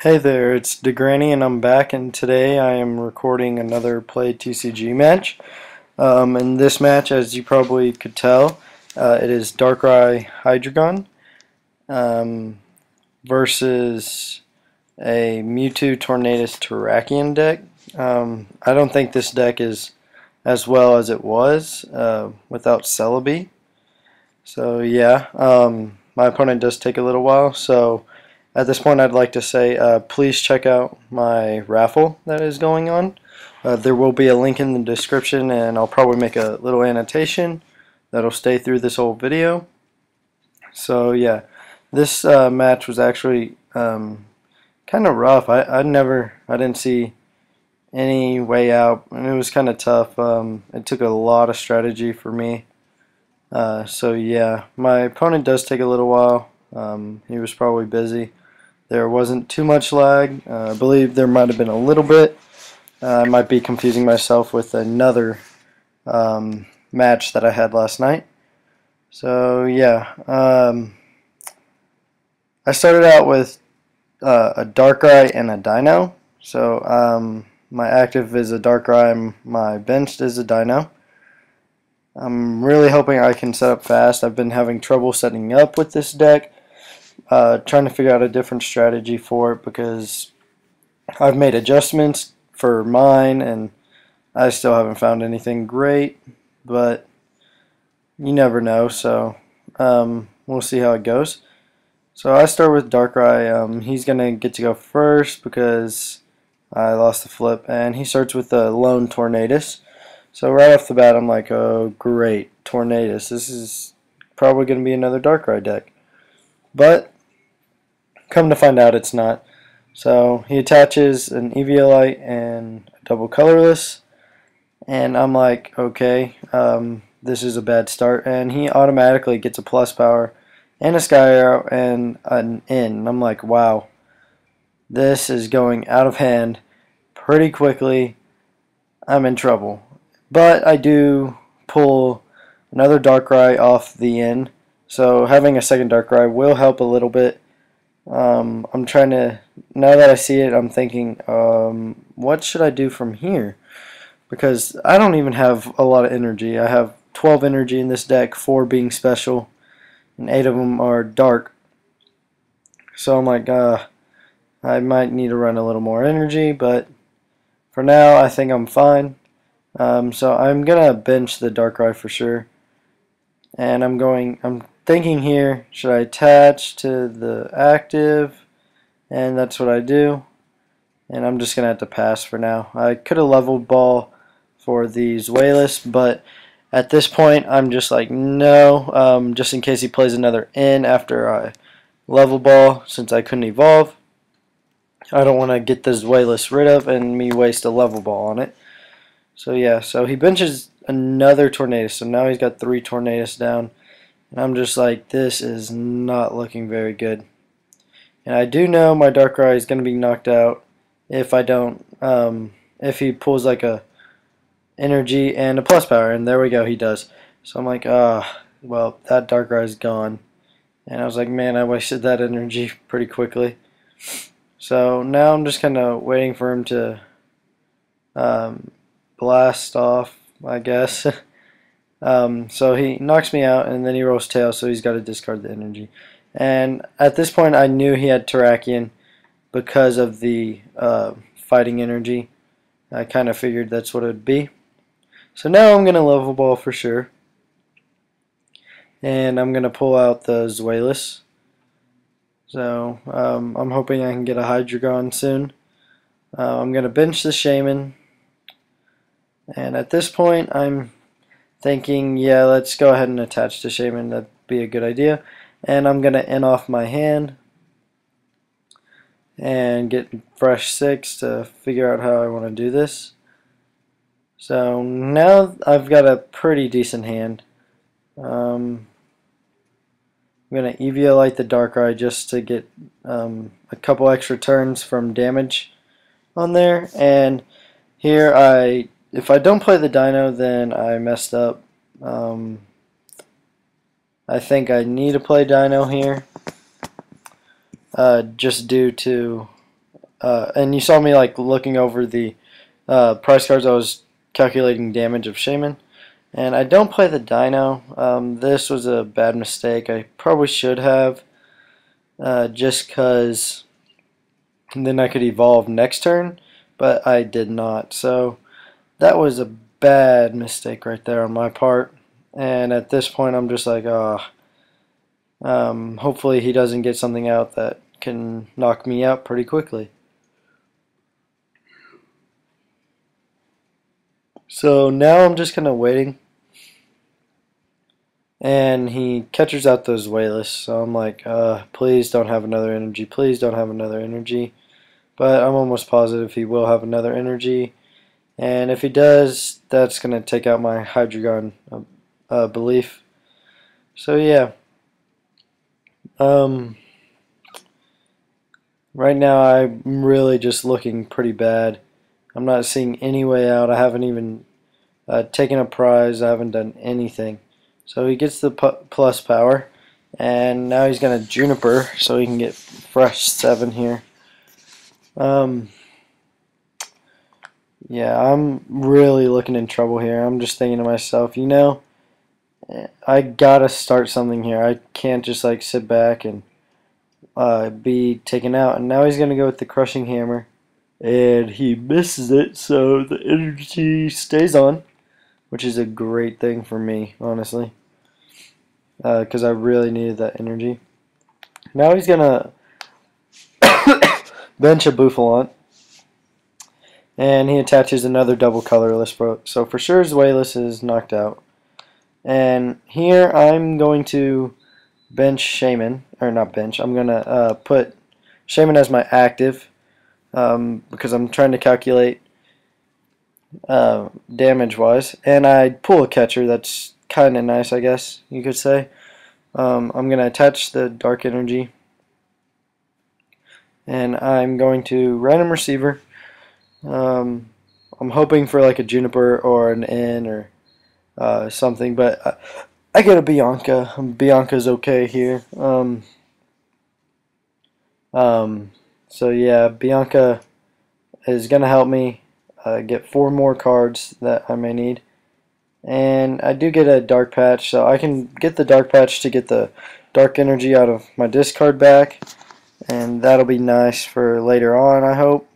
Hey there, it's DeGranny and I'm back, and today I am recording another PlayTCG match. In this match, as you probably could tell, it is Darkrai Hydreigon versus a Mewtwo Tornadus Terrakion deck. I don't think this deck is as well as it was without Celebi. So yeah, my opponent does take a little while, so at this point I'd like to say please check out my raffle that is going on. There will be a link in the description, and I'll probably make a little annotation that'll stay through this whole video. So yeah, this match was actually kind of rough. I didn't see any way out, and it was kind of tough. It took a lot of strategy for me. So yeah, my opponent does take a little while. He was probably busy. There wasn't too much lag. I believe there might have been a little bit. I might be confusing myself with another match that I had last night. So yeah, I started out with a Darkrai and a Dino. So my active is a Darkrai, my benched is a Dino. I'm really hoping I can set up fast. I've been having trouble setting up with this deck, trying to figure out a different strategy for it because I've made adjustments for mine and I still haven't found anything great, but you never know, so we'll see how it goes. So I start with Darkrai. He's going to get to go first because I lost the flip, and he starts with the lone Tornadus. So right off the bat, I'm like, oh great, Tornadus. This is probably going to be another Darkrai deck. But come to find out, it's not. So he attaches an Eviolite and a double colorless, and I'm like, okay, this is a bad start. And he automatically gets a plus power and a Sky Arrow and an in. And I'm like, wow, this is going out of hand pretty quickly. I'm in trouble. But I do pull another Darkrai off the end, so having a second Darkrai will help a little bit. I'm trying to, now that I see it, I'm thinking, what should I do from here? Because I don't even have a lot of energy. I have 12 energy in this deck, 4 being special, and 8 of them are dark. So I'm like, I might need to run a little more energy, but for now I think I'm fine. So I'm gonna bench the Darkrai for sure, and I'm thinking here, should I attach to the active? And that's what I do, and I'm just gonna have to pass for now. I could have leveled ball for the Zweilous, but at this point I'm just like, no, just in case he plays another in after I level ball, since I couldn't evolve. I don't want to get the Zweilous rid of and me waste a level ball on it. So yeah, so he benches another Tornadus, so now he's got 3 Tornadus down, and I'm just like, this is not looking very good. And I do know my Darkrai is going to be knocked out if I don't, if he pulls like a energy and a plus power, and there we go, he does. So I'm like, well, that Darkrai is gone. And I was like, man, I wasted that energy pretty quickly. So now I'm just kind of waiting for him to blast off, I guess. So he knocks me out, and then he rolls tail, so he's got to discard the energy. And at this point I knew he had Terrakion because of the fighting energy. I kind of figured that's what it would be. So now I'm going to level ball for sure. And I'm going to pull out the Zweilous. So I'm hoping I can get a Hydreigon soon. I'm going to bench the Shaman. And at this point I'm thinking, yeah, let's go ahead and attach to Shaman. That'd be a good idea. And I'm going to end off my hand and get fresh 6 to figure out how I want to do this. So now I've got a pretty decent hand. I'm going to Eviolite the Darkrai just to get a couple extra turns from damage on there. And here if I don't play the Dino, then I messed up. I think I need to play Dino here, just due to and you saw me like looking over the price cards. I was calculating damage of Shaman, and I don't play the Dino. This was a bad mistake. I probably should have, just because then I could evolve next turn, but I did not. So that was a bad mistake right there on my part. And at this point, I'm just like, oh, hopefully he doesn't get something out that can knock me out pretty quickly. So now I'm just kind of waiting. And he catches out those Wayless. So I'm like, please don't have another energy. Please don't have another energy. But I'm almost positive he will have another energy. And if he does, that's going to take out my Hydreigon belief. So yeah. Right now I'm really just looking pretty bad. I'm not seeing any way out. I haven't even taken a prize. I haven't done anything. So he gets the plus power. And now he's going to Juniper so he can get fresh 7 here. Yeah, I'm really looking in trouble here. I'm just thinking to myself, you know, I gotta start something here. I can't just like sit back and be taken out. And now he's gonna go with the Crushing Hammer, and he misses it, so the energy stays on, which is a great thing for me, honestly, because I really needed that energy. Now he's gonna bench a Bouffalont. And he attaches another double colorless, so for sure his Wayless is knocked out. And here I'm going to bench Shaman, or not bench, I'm going to put Shaman as my active, because I'm trying to calculate damage-wise. And I pull a catcher, that's kind of nice, I guess you could say. I'm going to attach the Dark Energy, and I'm going to Random Receiver. I'm hoping for like a Juniper or an N or something, but I get a Bianca. Bianca's okay here. So yeah, Bianca is gonna help me get 4 more cards that I may need, and I do get a Dark Patch, so I can get the Dark Patch to get the Dark Energy out of my discard back, and that'll be nice for later on, I hope.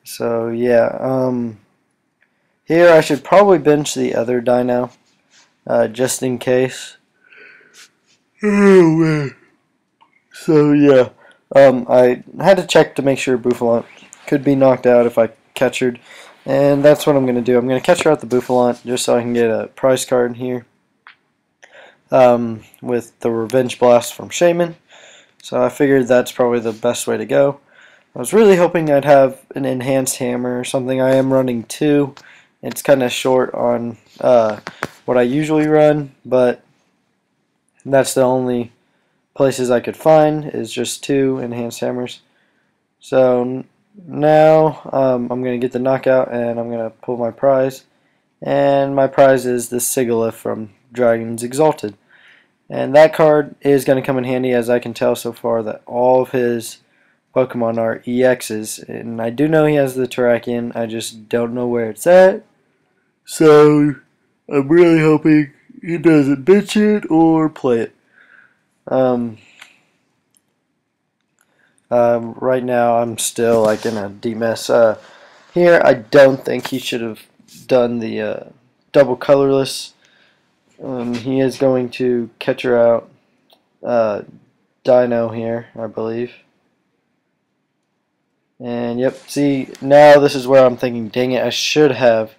So yeah, here I should probably bench the other Dino, just in case. Oh man. So yeah, I had to check to make sure Bouffalont could be knocked out if I catchered, and that's what I'm going to do. I'm going to catcher out the Bouffalont just so I can get a prize card here, with the Revenge Blast from Shaman. So I figured that's probably the best way to go. I was really hoping I'd have an enhanced hammer or something. I am running 2. It's kind of short on what I usually run, but that's the only places I could find is just 2 enhanced hammers. So now I'm going to get the knockout, and I'm going to pull my prize. And my prize is the Sigilyph from Dragons Exalted. And that card is going to come in handy, as I can tell so far that all of his Pokemon are EXs, and I do know he has the Terrakion, I just don't know where it's at. So I'm really hoping he doesn't bitch it or play it. Right now I'm still like in a deep mess. Here I don't think he should have done the double colorless. He is going to catcher out Dino here, I believe. And yep, see, now this is where I'm thinking, dang it, I should have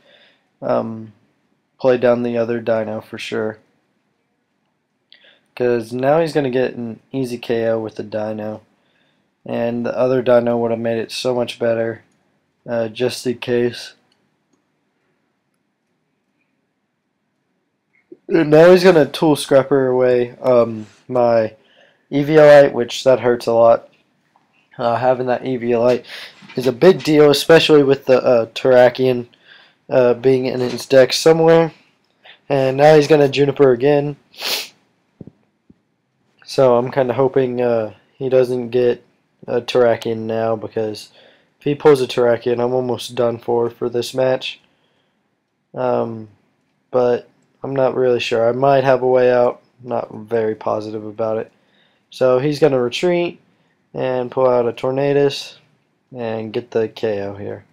played down the other Dino for sure. Because now he's going to get an easy KO with the Dino. And the other Dino would have made it so much better, just in case. And now he's going to Tool Scrapper away my Eviolite, which that hurts a lot. Having that Eviolite is a big deal, especially with the Terrakion being in his deck somewhere. And now he's going to Juniper again. So I'm kind of hoping he doesn't get a Terrakion now, because if he pulls a Terrakion, I'm almost done for this match. But I'm not really sure. I might have a way out. Not very positive about it. So he's going to retreat and pull out a Tornadus and get the KO here.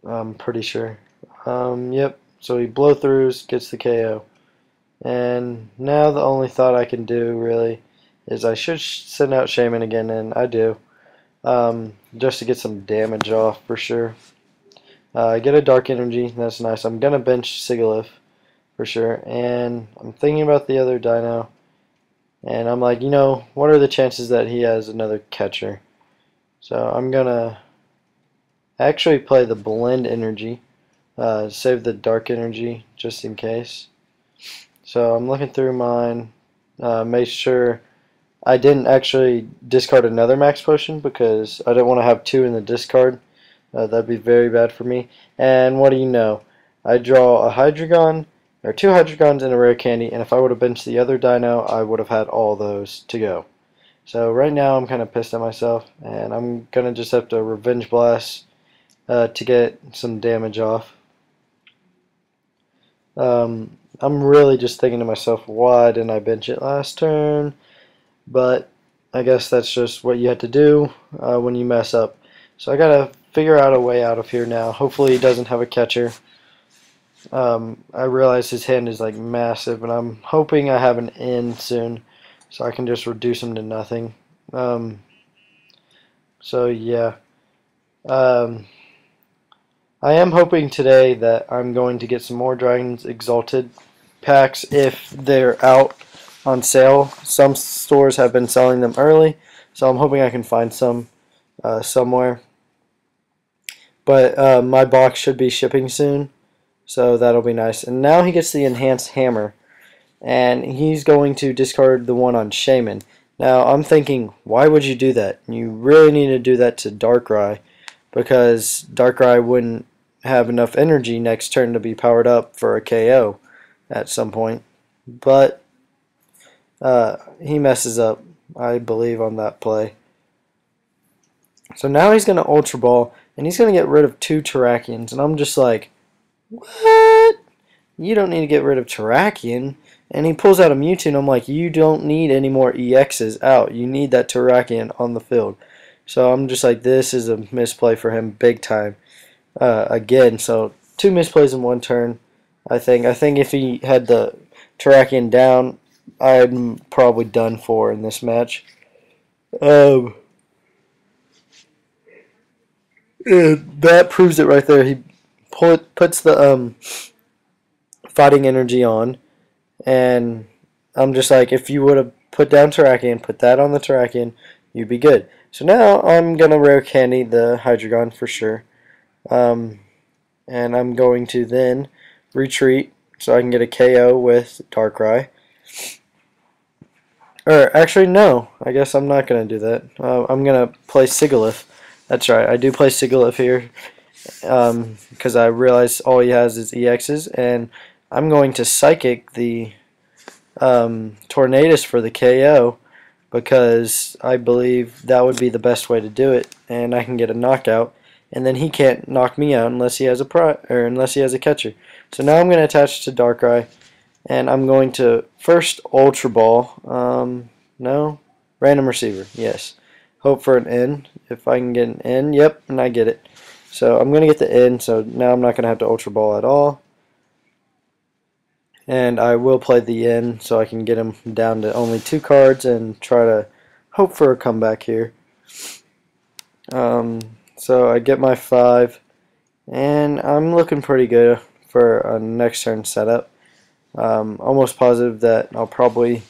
I'm pretty sure. Yep. So he blow throughs, gets the KO. And now the only thought I can do really is I should send out Shaman again, and I do. Just to get some damage off for sure. I get a Dark Energy, that's nice. I'm going to bench Sigilyph for sure. And I'm thinking about the other Dino. And I'm like, you know, what are the chances that he has another catcher? So I'm going to actually play the Blend Energy. Save the Dark Energy just in case. So I'm looking through mine. Make sure I didn't actually discard another Max Potion because I didn't want to have two in the discard. That'd be very bad for me. And what do you know? I draw a Hydreigon, or two Hydreigons and a Rare Candy, and if I would have benched the other Dino, I would have had all those to go. So right now I'm kind of pissed at myself, and I'm going to just have to Revenge Blast to get some damage off. I'm really just thinking to myself, why didn't I bench it last turn? But I guess that's just what you have to do when you mess up. So I gotta figure out a way out of here now. Hopefully he doesn't have a catcher. I realize his hand is like massive, and I'm hoping I have an in soon so I can just reduce him to nothing. So yeah. I am hoping today that I'm going to get some more Dragons Exalted packs if they're out on sale. Some stores have been selling them early, so I'm hoping I can find some somewhere. But my box should be shipping soon, so that'll be nice. And now he gets the Enhanced Hammer, and he's going to discard the one on Shaman. Now I'm thinking, why would you do that? You really need to do that to Darkrai, because Darkrai wouldn't have enough energy next turn to be powered up for a KO at some point. But he messes up, I believe, on that play. So now he's going to Ultra Ball, and he's going to get rid of two Terrakions. And I'm just like, what? You don't need to get rid of Terrakion. And he pulls out a Mewtwo, and I'm like, you don't need any more EXs out. You need that Terrakion on the field. So I'm just like, this is a misplay for him big time. Again, so two misplays in one turn. I think if he had the Terrakion down, I'm probably done for in this match. That proves it right there. He puts the fighting energy on, and I'm just like, if you would have put down Terrakion, put that on the Terrakion, you'd be good. So now I'm gonna Rare Candy the Hydreigon for sure, and I'm going to then retreat so I can get a KO with Darkrai. Or actually, no. I guess I'm not gonna do that. I'm gonna play Sigilyph. That's right. I do play Sigilyph here because I realize all he has is EXs, and I'm going to Psychic the Tornadus for the KO because I believe that would be the best way to do it, and I can get a knockout, and then he can't knock me out unless he has a catcher. So now I'm going to attach to Darkrai, and I'm going to first Ultra Ball. No, Random Receiver. Yes. Hope for an N. If I can get an N, yep, and I get it. So I'm going to get the N, so now I'm not going to have to Ultra Ball at all. And I will play the N so I can get him down to only 2 cards and try to hope for a comeback here. So I get my 5, and I'm looking pretty good for a next turn setup. Almost positive that I'll probably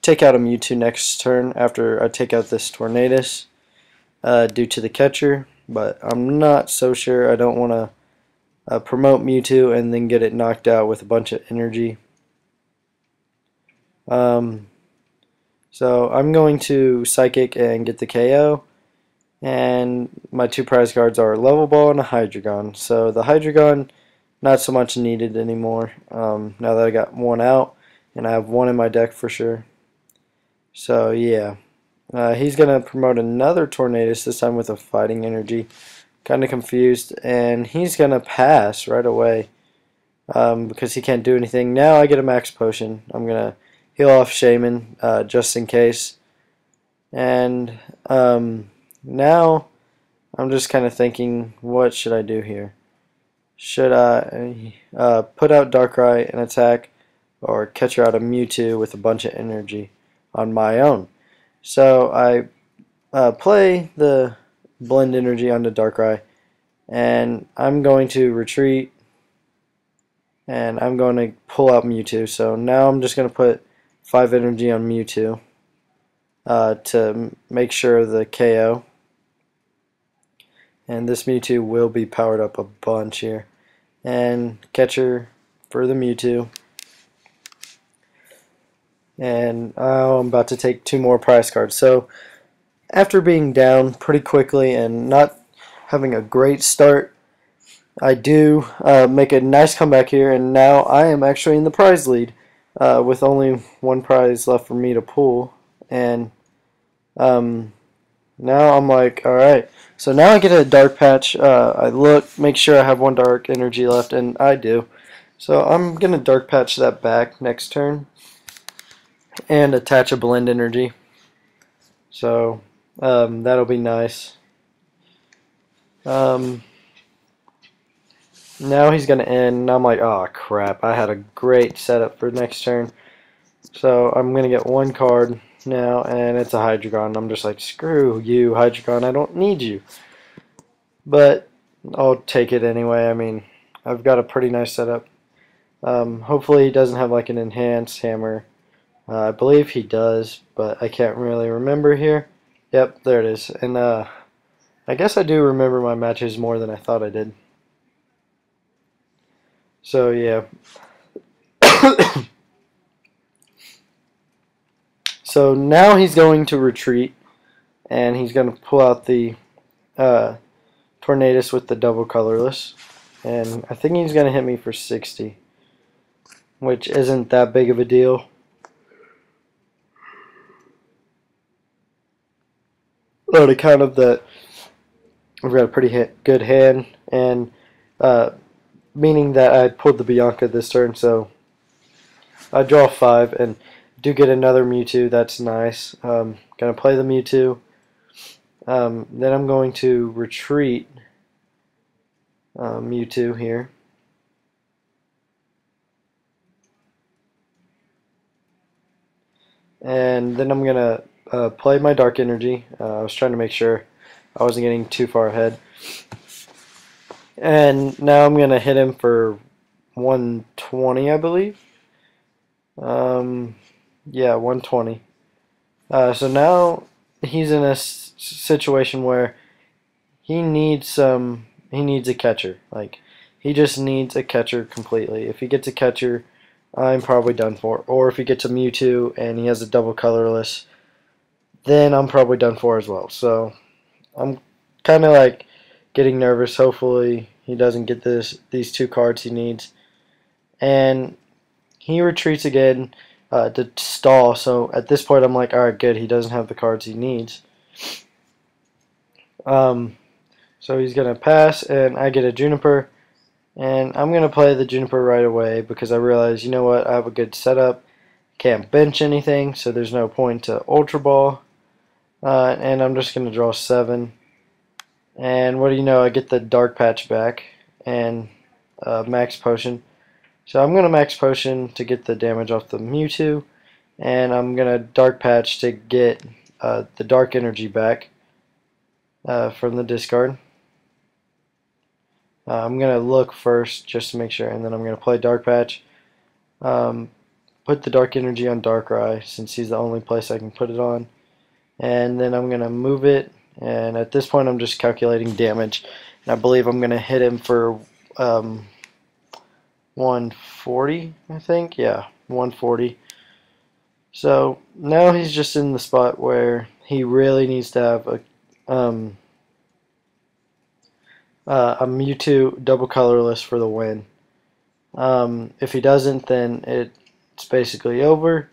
take out a Mewtwo next turn after I take out this Tornadus due to the catcher, but I'm not so sure. I don't want to promote Mewtwo and then get it knocked out with a bunch of energy. So I'm going to Psychic and get the KO, and my 2 prize cards are a Level Ball and a Hydreigon. So the Hydreigon, not so much needed anymore now that I got one out, and I have one in my deck for sure. So yeah, He's going to promote another Tornadus, this time with a fighting energy. Kind of confused, and he's going to pass right away because he can't do anything. Now I get a max potion. I'm going to heal off Shaman just in case. And now I'm just kind of thinking, what should I do here? Should I put out Darkrai and attack, or catch her out a Mewtwo with a bunch of energy on my own? So I play the blend energy onto Darkrai, and I'm going to retreat, and I'm going to pull out Mewtwo. So now I'm just going to put 5 energy on Mewtwo to make sure the KO. And this Mewtwo will be powered up a bunch here. And catcher for the Mewtwo. And I'm about to take 2 more prize cards. So after being down pretty quickly and not having a great start, I do make a nice comeback here, and now I am actually in the prize lead with only 1 prize left for me to pull. And now I'm like, alright. So now I get a dark patch. I look, make sure I have 1 dark energy left, and I do. So I'm going to dark patch that back next turn and attach a blend energy. So that'll be nice. Now he's going to end, and I'm like, oh crap, I had a great setup for next turn. So I'm going to get 1 card now, and it's a Hydreigon. I'm just like, screw you, Hydreigon, I don't need you. But I'll take it anyway. I mean, I've got a pretty nice setup. Hopefully he doesn't have like an enhanced hammer. I believe he does, but I can't really remember here. Yep, there it is. And I guess I do remember my matches more than I thought I did. So yeah. So now he's going to retreat, and he's going to pull out the Tornadus with the double colorless, and I think he's going to hit me for 60, which isn't that big of a deal. On account of that, I've got a pretty good hand, and meaning that I pulled the Bianca this turn, so I draw 5 and do get another Mewtwo. That's nice. Gonna play the Mewtwo. Then I'm going to retreat Mewtwo here. And then I'm going to play my Dark Energy. I was trying to make sure I wasn't getting too far ahead. And now I'm going to hit him for 120, I believe. Yeah, 120. So now he's in a situation where he needs a catcher. Like, he just needs a catcher completely. If he gets a catcher, I'm probably done for. Or if he gets a Mewtwo and he has a double colorless, then I'm probably done for as well. So I'm kind of like getting nervous. Hopefully he doesn't get these 2 cards he needs. And he retreats again to stall. So at this point I'm like, alright, good. He doesn't have the cards he needs. So he's going to pass, and I get a Juniper. And I'm going to play the Juniper right away because I realize, you know what, I have a good setup. Can't bench anything, so there's no point to Ultra Ball. And I'm just going to draw 7. And what do you know, I get the Dark Patch back and Max Potion. So I'm going to Max Potion to get the damage off the Mewtwo. And I'm going to Dark Patch to get the Dark Energy back from the discard. I'm going to look first just to make sure, and then I'm going to play Dark Patch. Put the Dark Energy on Darkrai since he's the only place I can put it on. And then I'm going to move it, and at this point I'm just calculating damage. And I believe I'm going to hit him for 140, I think. Yeah, 140. So now he's just in the spot where he really needs to have a Mewtwo double colorless for the win. If he doesn't, then it's basically over.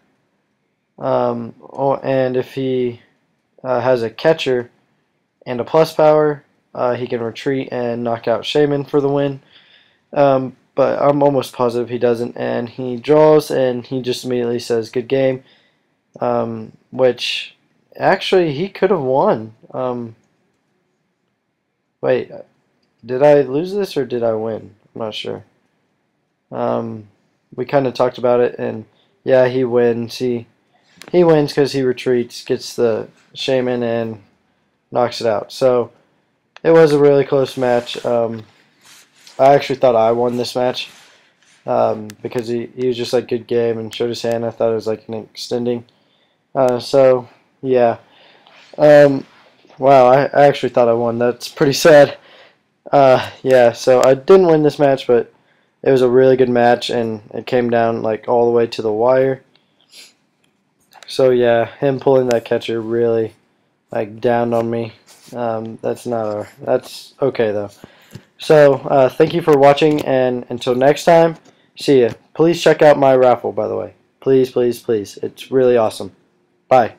And if he has a catcher and a plus power. He can retreat and knock out Shaman for the win. But I'm almost positive he doesn't. And he draws, and he just immediately says, "Good game," which actually he could have won. Wait, did I lose this or did I win? I'm not sure. We kind of talked about it, and yeah, he wins. He wins because he retreats, gets the Shaman, and knocks it out. So it was a really close match. I actually thought I won this match because he was just like good game and showed his hand. I thought it was like an extending. So yeah. Wow, I actually thought I won. That's pretty sad. Yeah, so I didn't win this match, but it was a really good match, and it came down like all the way to the wire. So yeah, him pulling that catcher really like downed on me. That's okay though. So thank you for watching, and until next time, see ya. Please check out my raffle, by the way. Please, please, please. It's really awesome. Bye.